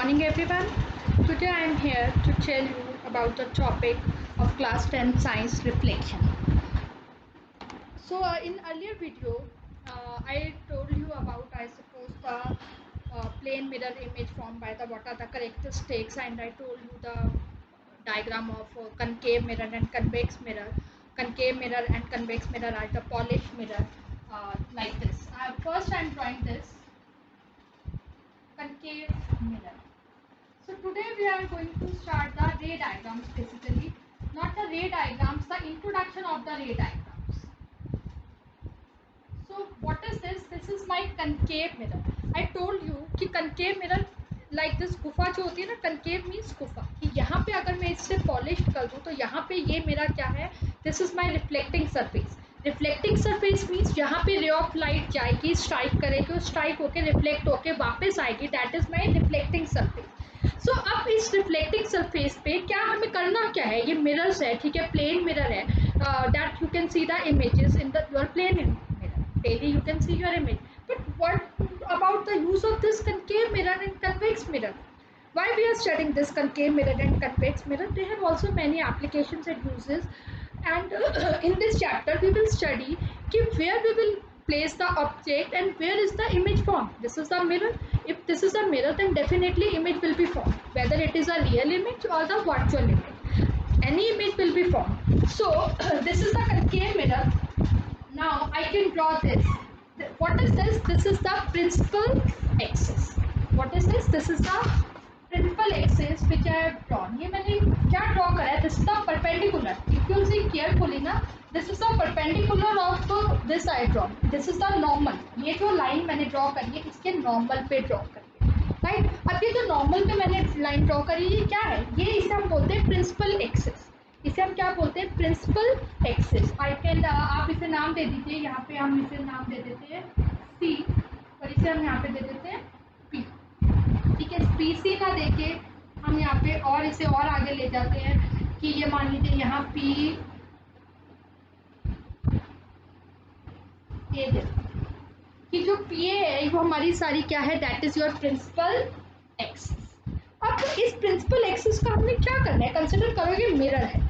morning everyone. Today I am here to tell you about the topic of class 10 science reflection. So in earlier video I told you about I suppose the plane mirror image formed by the what are the characteristics, and I told you the diagram of concave mirror and convex mirror. Concave mirror and convex mirror are the polished mirror like this. First I am drawing this concave mirror. So today we are going to start the ray diagrams, basically not the ray diagrams, the introduction of the ray diagrams. So what is this? This is my concave mirror. I told you कि concave mirror like this गुफा जो होती है ना, concave means गुफा, कि यहाँ पे अगर मैं इससे polished कर दूँ तो यहाँ पे ये मेरा क्या है, this is my reflecting surface. Reflecting surface means यहाँ पे रे ऑफ लाइट जाएगी, स्ट्राइक करेगी और स्ट्राइक होके रिफ्लेक्ट होके वापस आएगी, that is my reflecting surface. So अब इस रिफ्लेक्टिंग सरफेस पे क्या हमें करना क्या है, ये मिरर्स है, ठीक है, प्लेन मिरर है, that you can see the images in the your plane mirror, daily you can see your image. But what about the use of this concave mirror and convex mirror? Why we are studying this concave mirror and convex mirror? They have also many applications and uses, and in this chapter we will study where we will place the object and where is the image formed. This is the mirror. If this is a mirror, then definitely image will be formed, whether it is a real image or the virtual image, any image will be formed. So this is the concave mirror. Now I can draw this. What is this? This is the principal axis. What is this? This is the principal axis which I have drawn. ये मैंने क्या draw करा है? This is the perpendicular. If you see carefully ना, this is the perpendicular of this I draw. This is the normal. ये जो line मैंने draw करी है, इसके normal पे draw करी है, right? अब ये जो normal पे मैंने line draw करी है, ये क्या है? ये इसे हम बोलते हैं principal axis. इसे हम क्या बोलते हैं? Principal axis. आई कैन आप इसे नाम दे दीजिए. यहाँ पे हम इसे नाम दे देते हैं सी, और इसे हम यहाँ पे दे देते हैं पी. ठीक है, पी सी ना देके हम यहाँ पे और इसे और आगे ले जाते हैं कि ये मान लीजिए यहाँ पी ए दे, कि जो पी ए है वो हमारी सारी क्या है, that is your principal axis. अब इस प्रिंसिपल एक्सिस का हमने क्या करना है? कंसिडर करो ये मिरर है.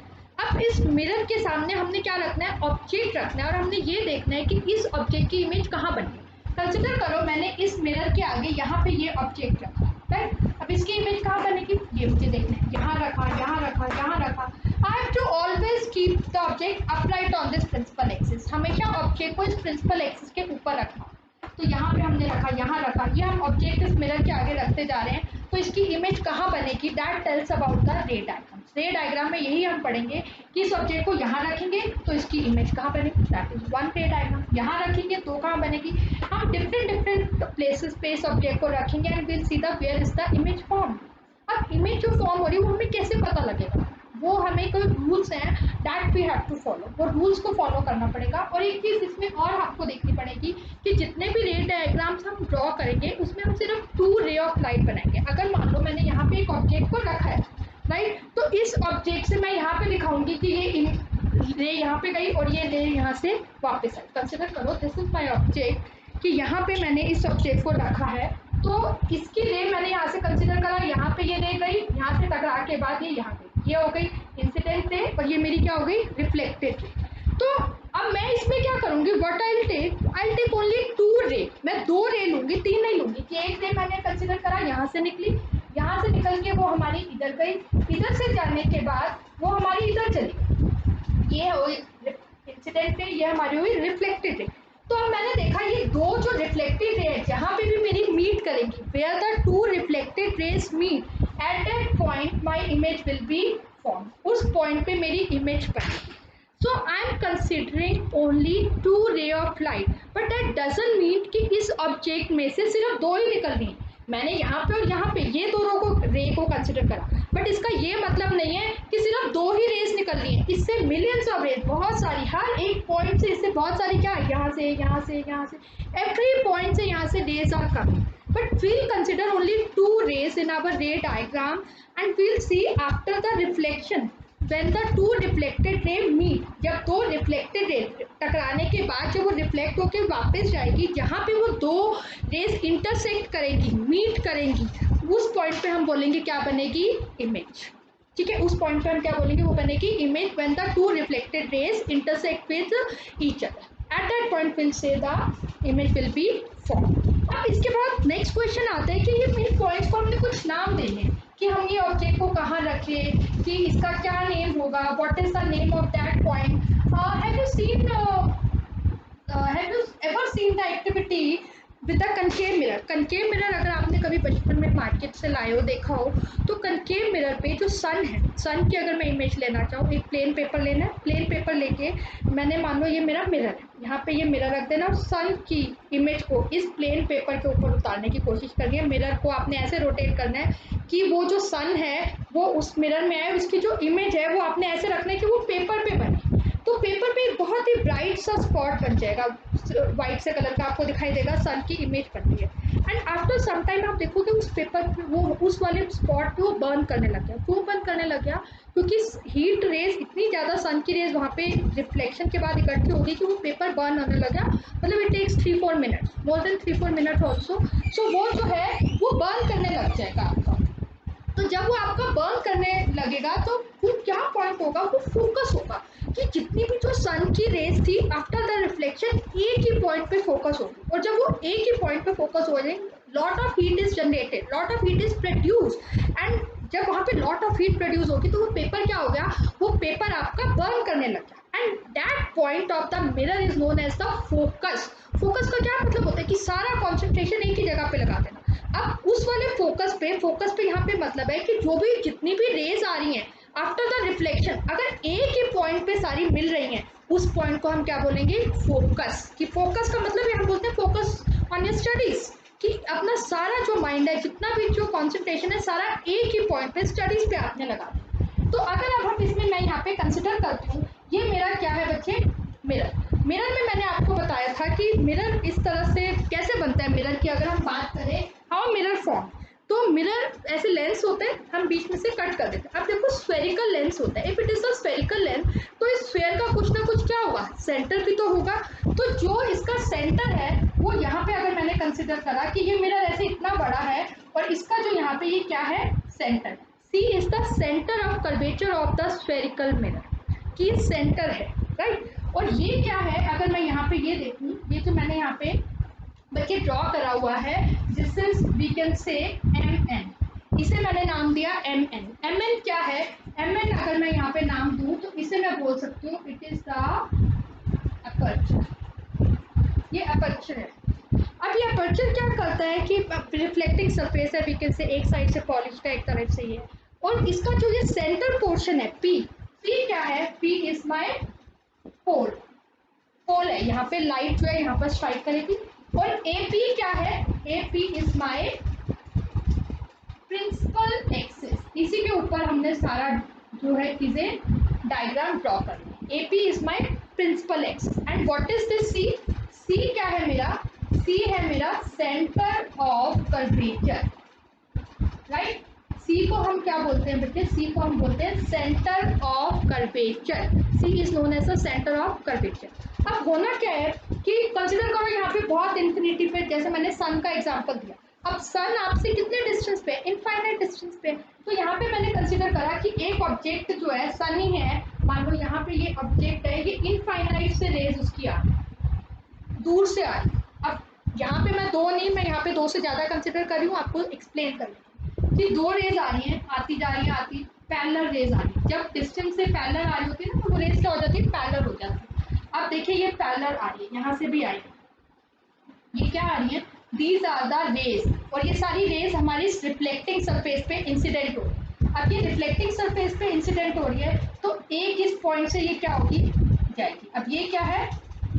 अब इस मिरर के सामने हमने क्या रखना है? ऑब्जेक्ट रखना है, और हमने ये देखना है कि इस ऑब्जेक्ट की इमेज कहाँ बनी. कंसिडर करो मैंने इस मिरर के आगे यहाँ पे ये ऑब्जेक्ट रखा, राइट? अब इसकी इमेज कहाँ बनेगी, ये मुझे देखना है. यहाँ रखा, यहाँ रखा, यहाँ रखा. I have to always keep the object upright on this principal axis. हमेशा ऑब्जेक्ट को इस प्रिंसिपल एक्सिस के ऊपर रखना. तो यहाँ पे हमने रखा, यहाँ रखा, ये हम ऑब्जेक्ट इस मिरर के आगे रखते जा रहे हैं, तो इसकी इमेज कहाँ बनेगी? दैट टेल्स अबाउट द रे डायग्राम. रे डायग्राम में यही हम पढ़ेंगे कि इस ऑब्जेक्ट को यहाँ रखेंगे तो इसकी इमेज कहाँ बनेगी, दैट इज वन रे डायग्राम. यहाँ रखेंगे तो कहाँ बनेगी. हम डिफरेंट प्लेसेस पे इस ऑब्जेक्ट को रखेंगे and will see the where is the image form. अब इमेज जो फॉर्म हो रही है वो हमें कैसे पता लगेगा? वो हमें कोई रूल्स हैं, that we have to follow. वो रूल्स को फॉलो करना पड़ेगा. और एक चीज़ इसमें और आपको देखनी पड़ेगी कि जितने भी रे डायग्राम्स हम ड्रॉ करेंगे उसमें हम सिर्फ 2 रे ऑफ लाइट बनाएंगे. अगर मान लो मैंने यहाँ पे एक ऑब्जेक्ट को रखा है, राइट, तो इस ऑब्जेक्ट से मैं यहाँ पे दिखाऊंगी कि ये रे यहाँ पे गई और ये रे यहाँ से वापस आई. कंसिडर करो दिस इज माई ऑब्जेक्ट, कि यहाँ पे मैंने इस ऑब्जेक्ट को रखा है, तो इसकी रे मैंने यहाँ से कंसिडर करा, यहाँ पे ये रे गई, यहाँ से टकरा के बाद ये यहाँ गई, ये हो गई इंसिडेंट रे, और ये मेरी क्या हो गई, रिफ्लेक्टेड रे. तो अब मैं इसमें क्या करूँगी, व्हाट आई टेक ओनली 2 रे. मैं 2 रे लूँगी, 3 नहीं लूँगी. कि एक रे मैंने कंसिडर करा, यहाँ से निकली, यहाँ से निकल के वो हमारी इधर गई, इधर से जाने के बाद वो हमारी इधर चली गई, ये हुई इंसिडेंट रे, ये हमारी हुई रिफ्लेक्टेड रे. तो अब मैंने देखा ये दो जो रिफ्लेक्टेड रे है जहाँ पे भी मेरी मीट करेंगी, where the 2 reflected rays meet, at that point my image will be form. उस पॉइंट पे मेरी इमेज बनेगी. So I am considering only 2 ray of light, but that doesn't mean कि इस ऑब्जेक्ट में से सिर्फ 2 ही निकल रही है. मैंने यहाँ पे और यहाँ पे ये दोनों रे को कंसिडर करा, बट इसका ये मतलब नहीं है कि सिर्फ 2 ही रेस निकल रही है. इससे मिलियंस ऑफ रेस, बहुत सारी, हर एक पॉइंट से इससे बहुत सारी, क्या, यहाँ से, यहाँ से, यहाँ से, एवरी पॉइंट से यहाँ से rays are coming. But we'll consider only 2 rays in our ray diagram, and we'll see after the reflection when the 2 reflected ray meet. जब 2 reflected ray टकराने के बाद जब वो रिफ्लेक्ट होकर वापस जाएगी, जहाँ पे वो 2 रेस इंटरसेक्ट करेंगी, मीट करेंगी, उस पॉइंट पे हम बोलेंगे क्या बनेगी, इमेज। ठीक है, उस पॉइंट पे हम क्या बोलेंगे, वो बनेगी image when the two reflected raise intersect with each other. Eight that point will say the image will be form. अब इसके बाद नेक्स्ट क्वेश्चन आता है कि ये इन पॉइंट्स को हमने कुछ नाम देने हैं कि हम ये ऑब्जेक्ट को कहाँ रखें, कि इसका क्या नेम होगा, what is the name of that point. Have you ever seen the activity with the concave mirror. Concave mirror अगर आपने कभी बचपन में मार्केट से लाए हो, देखा हो, तो कनकेव मिरर पे जो सन है, सन की अगर मैं इमेज लेना चाहूँ, एक प्लेन पेपर लेना है, प्लेन पेपर लेके मैंने, मान लो ये मेरा मिरर है, यहाँ पे ये मिरर रख देना और सन की इमेज को इस प्लेन पेपर के ऊपर उतारने की कोशिश करनी है। मिरर को आपने ऐसे रोटेट करना है कि वो जो सन है वो उस मिरर में आए, उसकी जो इमेज है वो आपने ऐसे रखना है कि वो पेपर पे बने। तो पेपर पे एक बहुत ही ब्राइट सा स्पॉट बन जाएगा, वाइट से कलर का आपको दिखाई देगा, सन की इमेज बन रही है। एंड आफ्टर सम टाइम आप देखोगे उस पेपर पे वो उस वाले स्पॉट पे वो बर्न करने लग गया। क्यों बर्न करने लग गया? क्योंकि हीट रेज इतनी ज़्यादा, सन की रेज वहाँ पे रिफ्लेक्शन के बाद इकट्ठी होगी कि वो पेपर बर्न होने लगा। मतलब it takes 3-4 minutes, more than 3-4 minute also. So वो जो है वो बर्न करने लग जाएगा आपका। तो जब वो आपका बर्न करने लगेगा तो वो क्या पॉइंट होगा, वो फोकस होगा कि जितनी भी जो सन की रेज थी आफ्टर द रिफ्लेक्शन एक ही पॉइंट पे फोकस होगी। और जब वो एक ही पॉइंट पे फोकस हो जाए, lot of heat is generated, lot of heat is produce. And जब वहाँ पे लॉट ऑफ हीट प्रोड्यूस होगी तो वो पेपर क्या हो गया, वो पेपर आपका बर्न करने लग गया। And that point of the mirror is known as the focus. Focus का क्या मतलब होता है कि सारा कॉन्सेंट्रेशन एक ही जगह पे लगा देना। अब उस वाले फोकस पे यहाँ पे मतलब है कि जो भी जितनी भी रेज आ रही हैं आफ्टर द रिफ्लेक्शन, अगर एक ही पॉइंट पे सारी मिल रही हैं, उस पॉइंट को हम क्या बोलेंगे, फोकस। कि फोकस का मतलब हम बोलते हैं फोकस ऑन योर स्टडीज, कि अपना सारा जो माइंड है, जितना भी जो कॉन्सेंट्रेशन है, सारा एक ही पॉइंट पे स्टडीज पे आपने लगा दिया। तो अगर अब हम इसमें मैं यहाँ पे कंसिडर करती हूँ, ये मेरा क्या है बच्चे, मिरर। मिरर में मैंने आपको बताया था कि मिरर इस तरह से कैसे बनता है। मिरर की अगर हम बात करें, हाउ मिरर फॉर्म, तो मिरर ऐसे लेंस होते हैं, हम बीच में से कट कर देते हैं। अब देखो स्फेरिकल लेंस होता है, if it is a spherical lens, तो इस स्फेयर का कुछ ना कुछ क्या होगा, सेंटर भी तो होगा। तो जो इसका सेंटर है वो यहाँ पे अगर मैंने कंसिडर करा कि ये मिरर ऐसे इतना बड़ा है और इसका जो यहाँ पे ये क्या है, centre. C is the centre of curvature of the spherical mirror, कि सेंटर है, राइट। और ये क्या है, अगर मैं यहाँ पे ये देखूँ, ये जो मैंने यहाँ पे बच्चे ड्रॉ करा हुआ है, this is we can say M N, इसे मैंने नाम दिया एम एन। एम एन क्या है, एम एन अगर मैं यहाँ पे नाम दूँ तो इसे मैं बोल सकती हूँ इट इज द अपर्चर, ये अपर्चर है। अब ये अपर्चर क्या करता है कि रिफ्लेक्टिंग सरफेस है, वी कैन से एक साइड से पॉलिश का, एक तरफ से ये, और इसका जो ये सेंटर पोर्शन है पी, पी क्या है, पी इज माई पोल, पोल है, यहाँ पे लाइट जो है यहाँ पर स्ट्राइक करेगी। और ए पी क्या है, A P is my principal axis, इसी के ऊपर हमने सारा जो है चीजें डायग्राम ड्रॉ कर। A P is my principal axis. And what is this C, C क्या है मेरा, सी है मेरा centre of curvature, right. C को हम क्या बोलते हैं बेटे, सी को हम बोलते हैं centre of curvature. C is known as the centre of curvature. अब होना क्या है कि कंसिडर करो यहाँ पे बहुत इंफिनिटी पे, जैसे मैंने सन का एग्जांपल दिया। अब सन आपसे कितने डिस्टेंस पे, इनफाइनाइट डिस्टेंस पे। तो यहाँ पे मैंने कंसिडर करा कि एक ऑब्जेक्ट जो है सन ही है, मान लो यहाँ पे ये ऑब्जेक्ट है, ये इनफाइनाइट से रेज उसकी आ दूर से आ रही। अब यहाँ पे मैं दो नहीं, मैं यहाँ पे दो से ज्यादा कंसिडर कर रही हूँ, आपको एक्सप्लेन कर कि दो रेज आ रही हैं, आती जा रही है, आती पैरेलल रेज आ रही है। जब डिस्टेंस से पैरेलल आ रही होती है ना, तो वो रेज क्या हो जाती है, पैरेलल हो जाती है। अब देखिए ये पैरेलल आ रही है, यहाँ से भी आई, ये क्या आ रही है, दीज आर द रेज, और ये सारी रेज हमारी रिफ्लेक्टिंग सरफेस पे इंसिडेंट हो रही है। अब ये रिफ्लेक्टिंग सरफेस पे इंसिडेंट हो रही है, तो एक इस पॉइंट से ये क्या होगी, जाएगी। अब ये क्या है,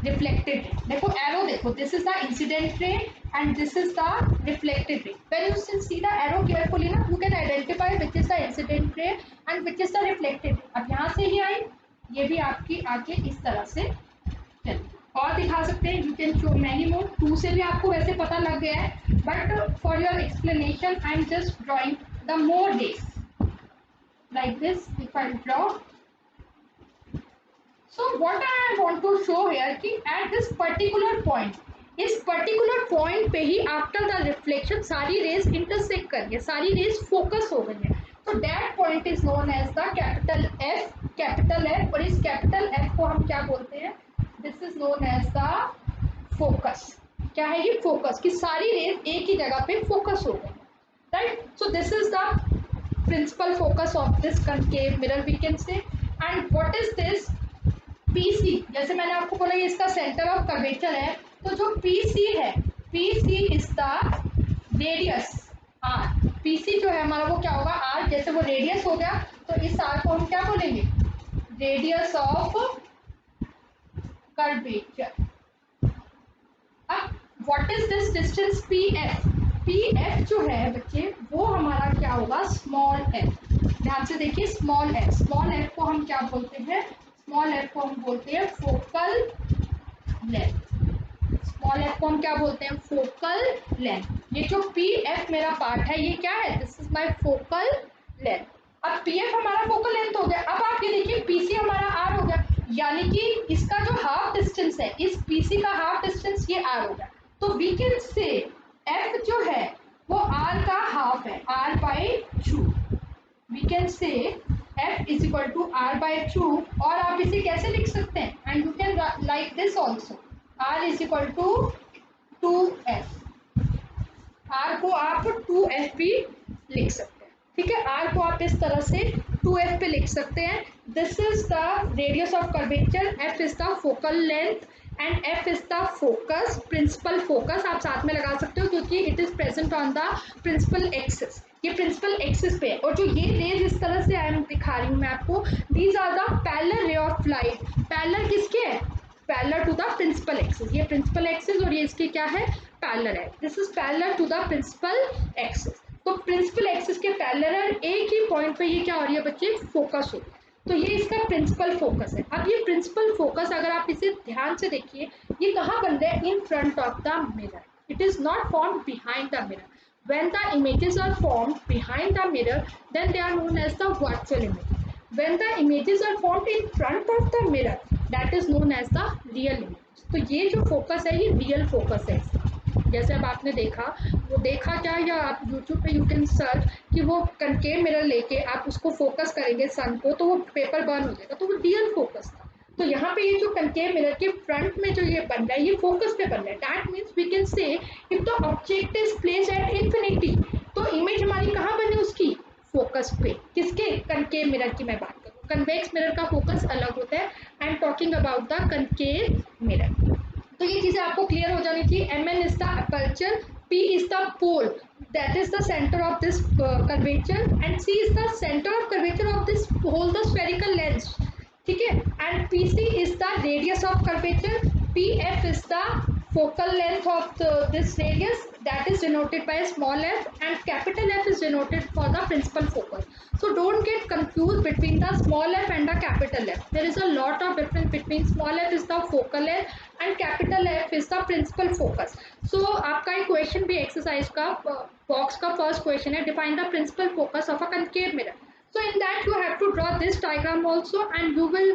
रिफ्लेक्टेड रे। देखो एरो देखो, this is the incident ray and this is the reflected ray. When you see the arrow carefully ना, you can identify which is the incident ray and which is the reflected ray. अब यहाँ से ही आई, ये भी आपकी आके इस तरह से चली। और दिखा सकते हैं, you can show many more, two से भी आपको वैसे पता लग गया है, but for your explanation I am just drawing the more rays like this. If I draw, so what I want to show here कि at this particular point इस पर्टिकुलर पॉइंट पे ही आफ्टर द रिफ्लेक्शन सारी rays intersect कर गए, सारी rays focus हो गई है, तो that point is known as the capital F. और इस कैपिटल एफ को हम क्या बोलते हैं, this is known as the focus. क्या है ये, फोकस, कि सारी रेज एक ही जगह पे फोकस हो गई, right. So this is the principal focus of this concave mirror we can say. And what is this PC, जैसे मैंने आपको बोला ये इसका सेंटर ऑफ कर्वेचर है, तो जो PC है, PC is the radius R। PC जो है हमारा वो क्या होगा, R, जैसे वो रेडियस हो गया तो इस R को हम क्या बोलेंगे, रेडियस ऑफ कर्वेचर। अब what is this distance PF, PF जो है बच्चे वो हमारा क्या होगा, स्मॉल f। ध्यान से देखिए, स्मॉल f को हम क्या बोलते हैं, स्मॉल f को हम बोलते हैं फोकल लेंथ। स्मॉल f को हम क्या बोलते हैं, फोकल लेंथ। ये जो PF मेरा पार्ट है ये क्या है, this is my focal length. अब PF हमारा फोकल लेंथ हो गया, अब आप ये देखिए PC हमारा R हो गया, यानी कि इसका जो हाफ डिस्टेंस है, इस PC का हाफ डिस्टेंस ये R हो गया, तो वी कैन से F जो है वो R का हाफ है, R/2। We can say F is equal to R/2, और आप इसे कैसे लिख सकते हैं, and you can like this also, R is equal to 2F। R को आप 2F भी लिख सकते हैं, ठीक है, R को आप इस तरह से 2F पे लिख सकते हैं। This is the radius of curvature, F is the focal length and F is the focus, principal focus आप साथ में लगा सकते हो क्योंकि it is present on the principal axis, ये प्रिंसिपल एक्सिस पे है। और जो ये रेज इस तरह से आई एम दिखा रही हूँ मैं आपको, these are the parallel ray of light. Parallel किसके है, parallel to the principal axis, ये प्रिंसिपल एक्सिस और ये इसके क्या है, पैरेलल है, this is parallel to the principal axis. तो प्रिंसिपल एक्सिस के पैरेलल एक ही पॉइंट पे ये क्या हो रही है बच्चे, फोकस हो रही है, तो ये इसका प्रिंसिपल फोकस है। अब ये प्रिंसिपल फोकस अगर आप इसे ध्यान से देखिए, ये कहाँ बन रहा है, in front of the mirror, it is not formed behind the mirror. When the images are formed behind the mirror, then they are known as the virtual images. When the images are formed in front of the mirror, that is known as the real images. तो ये जो focus है ये real focus है इसका। जैसे अब आपने देखा, वो देखा क्या, या आप YouTube पे यू कैन सर्च कि वो कनकेव मिरर लेके आप उसको फोकस करेंगे सन को, तो वो पेपर बर्न हो जाएगा, तो वो रियल फोकस था। तो यहाँ पे ये जो कनकेव मिरर के फ्रंट में जो ये बन रहा है ये फोकस पे बन रहा है, that means we can say if the object is placed at infinity, तो इमेज हमारी कहाँ बनी उसकी, फोकस पे। किसके, कनकेव मिरर की मैं बात करूँ, कन्वेक्स मिरर का फोकस अलग होता है, I am talking about the concave mirror. तो ये चीजें आपको क्लियर हो जानी चाहिए। Mn is the aperture, P is the pole, that is the center of this curvature, and C is the center of curvature of this whole the spherical lens, ठीक है, and PC is the radius of curvature, PF is the focal length of this radius, that is denoted by a small f, and capital F is denoted for the principal focus. So don't get confused between the small f and the capital F. There is a lot of difference between small f is the focal length and capital F is the principal focus. So आपका एक question भी exercise का box का first question है, define the principal focus of a concave mirror. So in that you have to draw this diagram also, and you will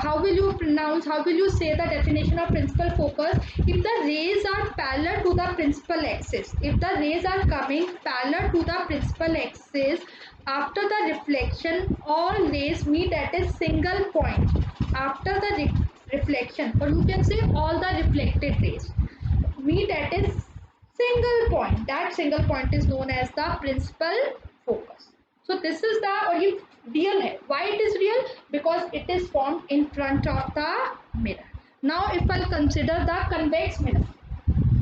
how will you pronounce, how will you say the definition of principal focus? If the rays are parallel to the principal axis, if the rays are coming parallel to the principal axis, after the reflection all rays meet at a single point. After the reflection, or you can say all the reflected rays meet at a single point, that single point is known as the principal focus. So this is the, और ये real है, why it is real, because it is formed in front of the mirror. Now if I consider the convex mirror,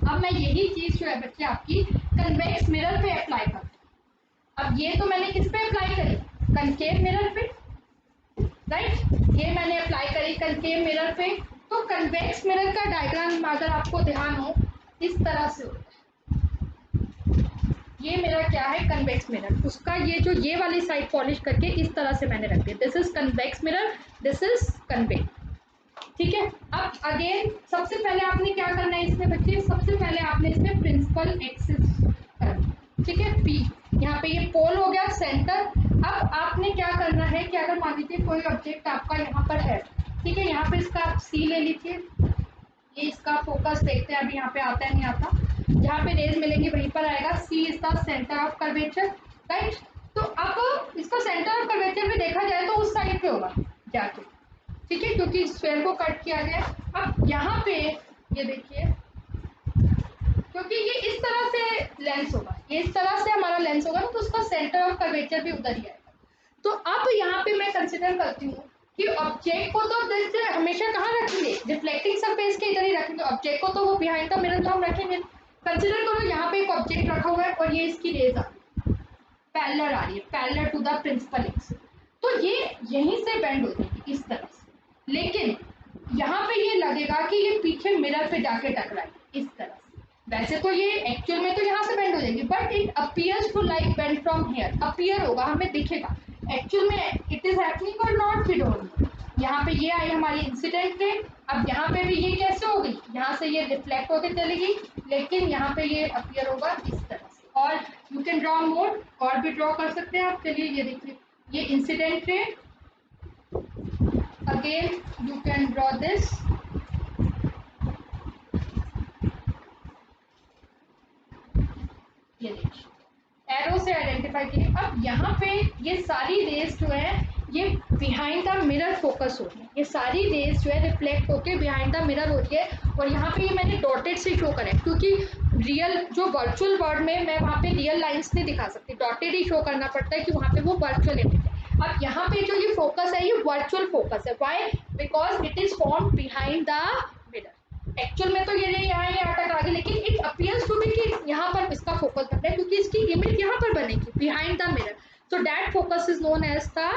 अब मैं यही चीज जो है बच्चे आपकी convex mirror पे अप्लाई करती हूँ। अब ये तो मैंने किस पे अप्लाई करी, concave mirror पे, राइट, ये मैंने अप्लाई करी concave mirror पे। तो convex mirror का डायग्राम अगर आपको ध्यान हो इस तरह से होता है, ये मेरा क्या है, कन्वेक्स मिरर, उसका ये जो ये वाली साइड पॉलिश करके इस तरह से मैंने रख दिया, this is convex mirror, this is convex, ठीक है। अब अगेन सबसे पहले आपने क्या करना है इसमें बच्चे, सबसे पहले आपने इसमें प्रिंसिपल एक्सिस करना, ठीक है, पी, यहाँ पे ये पोल हो गया सेंटर। अब आपने क्या करना है कि अगर मान लीजिए कोई ऑब्जेक्ट आपका यहाँ पर है, ठीक है, यहाँ पे इसका आप सी ले लीजिए, ये इसका फोकस देखते हैं अभी यहाँ पे आता है नहीं आता, जहाँ पे रेज मिलेंगी वहीं पर आएगा। C is the centre of curvature, right. तो अब इसका सेंटर ऑफ कर्वेचर भी देखा जाए तो उस साइड पे होगा जाके, ठीक है, क्योंकि स्फीयर को कट किया गया। अब यहाँ पे ये देखिए, क्योंकि ये इस तरह से लेंस होगा, ये इस तरह से हमारा लेंस होगा, तो उसका सेंटर ऑफ कर्वेचर भी उधर ही आएगा। तो अब यहाँ पे मैं कंसिडर करती हूँ कि ऑब्जेक्ट को तो जैसे हमेशा कहाँ रखेंगे, रिफ्लेक्टिंग सरफेस के इधर ही रखेंगे, ऑब्जेक्ट को तो वो बिहाइंड द मिरर तो हम रखेंगे। कंसिडर करो यहाँ पे एक ऑब्जेक्ट रखा हुआ है और ये इसकी रेज पैरेलल आ रही है, parallel to the principal axis, तो ये यहीं से बेंड हो जाएगी इस तरह से, लेकिन यहाँ पे ये लगेगा कि ये पीछे मिरर पे जाके टकराएगी इस तरह से। वैसे तो ये एक्चुअल में तो यहाँ से बेंड हो जाएगी, but it appears to like bend from here, appear होगा, हमें दिखेगा। एक्चुअल में इट इज हैपनिंग और नॉट, वी डोंट नो। यहाँ पे ये आई हमारी इंसिडेंट रे, अब यहाँ पे भी ये कैसे हो गई, यहाँ से ये रिफ्लेक्ट होकर चली गई, लेकिन यहाँ पे ये अपीयर होगा इस तरह से। और यू कैन ड्रॉ मोर, और भी ड्रॉ कर सकते हैं आप। चलिए ये देखिए, ये incident ray, again you can draw this, ये देखिए एरो से आइडेंटिफाई कीजिए। अब यहाँ पे ये सारी रेज जो है ये बिहाइंड द मिरर फोकस हो रही है, ये सारी रेज जो है रिफ्लेक्ट होके बिहाइंड द मिरर होती है। और यहाँ पे ये मैंने डॉटेड से शो करा है, क्योंकि रियल जो वर्चुअल वर्ल्ड में मैं वहाँ पे रियल लाइंस नहीं दिखा सकती, डॉटेड ही शो करना पड़ता है कि वहाँ पे वो वर्चुअल इमेज है। अब यहाँ पे जो ये फोकस है ये वर्चुअल फोकस है, why, because it is form behind the mirror. Actual में तो ये यहाँ ये अटक आ गई, लेकिन इट अपीयर्स टू बी कि यहाँ पर इसका फोकस बनता है, क्योंकि इसकी इमेज यहाँ पर बनेगी behind the mirror. So that focus is known as the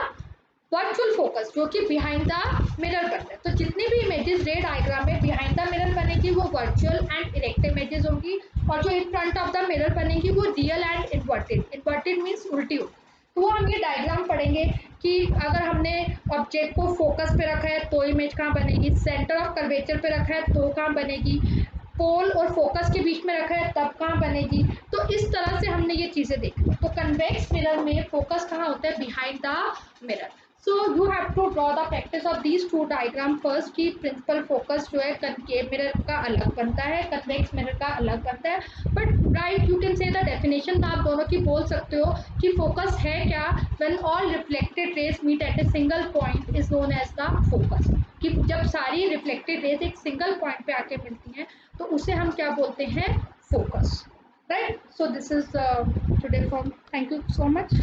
virtual focus, जो कि बिहाइंड द मिरर बनता है। तो जितनी भी इमेजेस रे डायग्राम में बिहाइंड द मिरर बनेगी वो वर्चुअल एंड इरेक्ट इमेजेस होंगी, और जो in front of the mirror बनेगी वो real and inverted. Inverted means उल्टी होगी। तो वो हम ये डायग्राम पढ़ेंगे कि अगर हमने ऑब्जेक्ट को फोकस पे रखा है तो इमेज कहाँ बनेगी, सेंटर ऑफ कर्वेचर पे रखा है तो कहाँ बनेगी, पोल और फोकस के बीच में रखा है तब कहाँ बनेगी। तो इस तरह से हमने ये चीजें देखी। तो कन्वेक्स मिरर में फोकस कहाँ होता है, behind the mirror. So you have to draw the practice of these two diagram first, की प्रिंसिपल फोकस जो है कनकेव मिरर का अलग बनता है, कन्वेक्स मिरर का अलग बनता है। But right, you can say the definition आप दोनों की बोल सकते हो कि फोकस है क्या, when all reflected rays meet at a single point is known as the focus, कि जब सारी रिफ्लेक्टेड रेज एक सिंगल पॉइंट पे आके मिलती हैं तो उसे हम क्या बोलते हैं, focus, right. So this is today from, thank you so much.